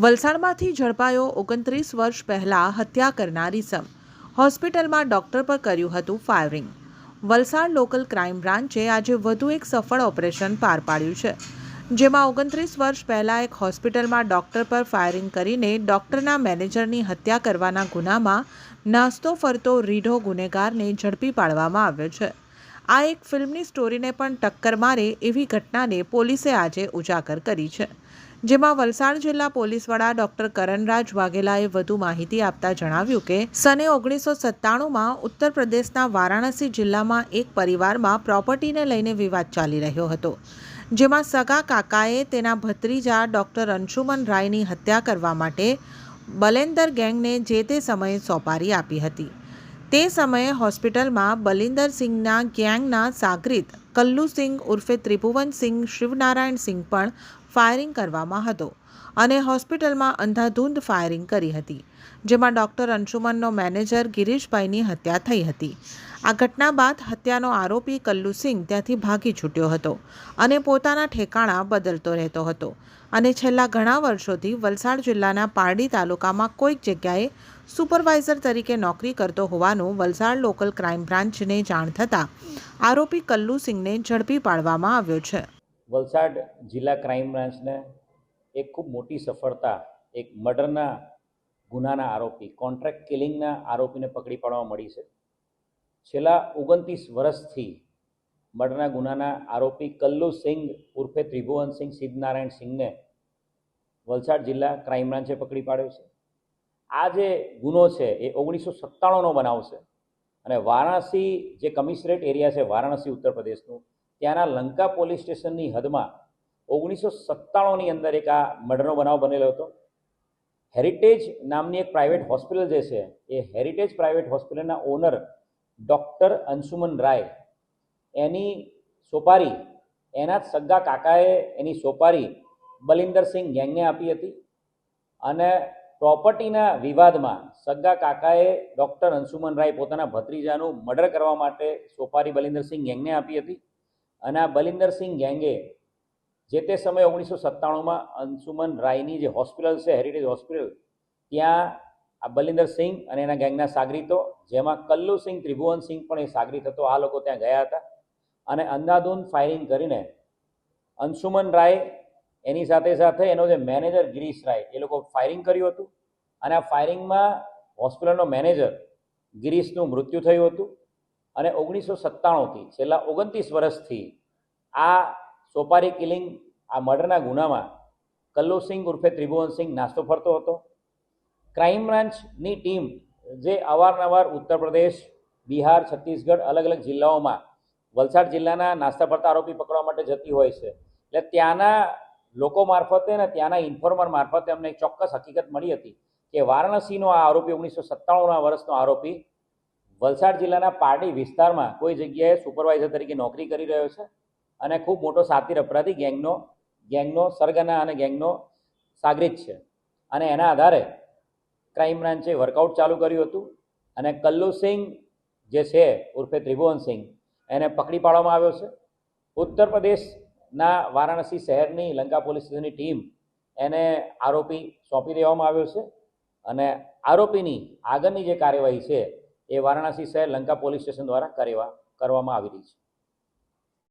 વલસાડમાંથી ઝડપાયો 29 વર્ષ પહેલા હત્યા કરનારી સમ હોસ્પિટલમાં ડોક્ટર પર કર્યું હતું ફાયરિંગ। વલસાડ લોકલ ક્રાઇમ બ્રાન્ચે આજે વધુ એક સફળ ઓપરેશન પાર પાડ્યું છે, જેમાં 29 વર્ષ પહેલા એક હોસ્પિટલમાં ડોક્ટર પર ફાયરિંગ કરીને ડોક્ટરના મેનેજરની હત્યા કરવાના ગુનામાં નાસ્તો ફરતો રીઢો ગુનેગારને ઝડપી પાડવામાં આવ્યો છે। આ એક ફિલ્મની સ્ટોરીને પણ ટક્કર મારે એવી ઘટનાને પોલીસે આજે ઉજાગર કરી છે, જેમાં વલસાડ જિલ્લા પોલીસ વડા ડોક્ટર કરણરાજ વાઘેલાએ વધુ માહિતી આપતા જણાવ્યું કે સને 1997માં ઉત્તર પ્રદેશના વારાણસી જિલ્લામાં એક પરિવારમાં પ્રોપર્ટીને લઈને વિવાદ ચાલી રહ્યો હતો, જેમાં સગા કાકાએ તેના ભત્રીજા ડોક્ટર અંશુમન રાયની હત્યા કરવા માટે બલેન્દર ગેંગને જે તે સમયે સોપારી આપી હતી। તે સમયે હોસ્પિટલમાં બલિન્દર સિંહના ગેંગના સાગરીત કલ્લુ સિંહ ઉર્ફે ત્રિભુવન સિંહ શિવનારાયણ સિંહ પણ ફાયરિંગ કરવામાં હતો અને હોસ્પિટલમાં અંધાધૂંધ ફાયરિંગ કરી હતી, જેમાં ડોક્ટર અંશુમનનો મેનેજર ગિરીશભાઈની હત્યા થઈ હતી। આ ઘટના બાદ હત્યાનો આરોપી કલ્લુ સિંહ ત્યાંથી ભાગી છૂટ્યો હતો અને પોતાના ઠેકાણા બદલતો રહેતો હતો અને છેલ્લા ઘણા વર્ષોથી વલસાડ જિલ્લાના પારડી તાલુકામાં કોઈક જગ્યાએ સુપરવાઇઝર તરીકે નોકરી કરતો હોવાનું વલસાડ લોકલ ક્રાઇમ બ્રાન્ચને જાણ થતાં આરોપી કલ્લુ સિંહને ઝડપી પાડવામાં આવ્યો છે। વલસાડ જિલ્લા ક્રાઇમ બ્રાન્ચને એક ખૂબ મોટી સફળતા એક મર્ડરના ગુનાના આરોપી કોન્ટ્રાક્ટ કિલિંગના આરોપીને પકડી પાડવા મળી છે। છેલ્લા 29 વર્ષથી મર્ડરના ગુનાના આરોપી કલ્લુ સિંહ ઉર્ફે ત્રિભુવન સિંહ શિવનારાયણ સિંહને વલસાડ જિલ્લા ક્રાઇમ બ્રાન્ચે પકડી પાડ્યો છે। આ જે ગુનો છે એ 1997નો બનાવ છે અને વારાણસી જે કમિશનરેટ એરિયા છે વારાણસી ઉત્તર પ્રદેશનું, ત્યાંના લંકા પોલીસ સ્ટેશનની હદમાં 1997ની અંદર એક આ મર્ડરનો બનાવ બનેલો હતો। હેરિટેજ નામની એક પ્રાઇવેટ હોસ્પિટલ જે છે એ હેરિટેજ પ્રાઇવેટ હોસ્પિટલના ઓનર ડૉક્ટર અંશુમન રાય એની સોપારી એના જ સગા કાકાએ એની સોપારી બલિન્દર સિંહ ગેંગને આપી હતી અને પ્રોપર્ટીના વિવાદમાં સગા કાકાએ ડૉક્ટર અંશુમન રાય પોતાના ભત્રીજાનું મર્ડર કરવા માટે સોપારી બલિન્દર સિંહ ગેંગને આપી હતી અને આ બલિન્દર સિંહ ગેંગે જે તે સમયે 1997માં અંશુમન રાયની જે હોસ્પિટલ છે હેરિટેજ હોસ્પિટલ, ત્યાં આ બલિન્દર સિંહ અને એના ગેંગના સાગરીતો, જેમાં કલ્લુ સિંહ ત્રિભુવન સિંહ પણ એ સાગરીત હતો, આ લોકો ત્યાં ગયા હતા અને અંધાધૂંધ ફાયરિંગ કરીને અંશુમન રાય એની સાથે સાથે એનો જે મેનેજર ગિરીશ રાય એ લોકો ફાયરિંગ કર્યું હતું અને આ ફાયરિંગમાં હોસ્પિટલનો મેનેજર ગિરીશનું મૃત્યુ થયું હતું અને 1997થી છેલ્લા 29 વર્ષથી આ સોપારી કિલિંગ આ મર્ડરના ગુનામાં કલ્લુ સિંહ ઉર્ફે ત્રિભુવન સિંહ નાસ્તો ફરતો હતો। ક્રાઇમ બ્રાન્ચની ટીમ જે અવારનવાર ઉત્તર પ્રદેશ, બિહાર, છત્તીસગઢ અલગ અલગ જિલ્લાઓમાં વલસાડ જિલ્લાના નાસ્તા ફરતા આરોપી પકડવા માટે જતી હોય છે, એટલે ત્યાંના લોકો મારફતે અને ત્યાંના ઇન્ફોર્મર મારફતે અમને એક ચોક્કસ હકીકત મળી હતી કે વારાણસીનો આ આરોપી 1997ના વર્ષનો આરોપી વલસાડ જિલ્લાના પારડી વિસ્તારમાં કોઈ જગ્યાએ સુપરવાઇઝર તરીકે નોકરી કરી રહ્યો છે અને ખૂબ મોટો સાતીર અપરાધી ગેંગનો સરગના અને ગેંગનો સાગરીત છે અને એના આધારે ક્રાઇમ બ્રાન્ચે વર્કઆઉટ ચાલુ કર્યું હતું અને કલ્લુ સિંહ જે છે ઉર્ફે ત્રિભુવન સિંહ એને પકડી પાડવામાં આવ્યો છે। ઉત્તર પ્રદેશના વારાણસી શહેરની લંકા પોલીસ સ્ટેશનની ટીમ એને આરોપી સોંપી દેવામાં આવ્યો છે અને આરોપીની આગળની જે કાર્યવાહી છે એ વારાણસી શહેર લંકા પોલીસ સ્ટેશન દ્વારા કરવામાં આવી રહી છે।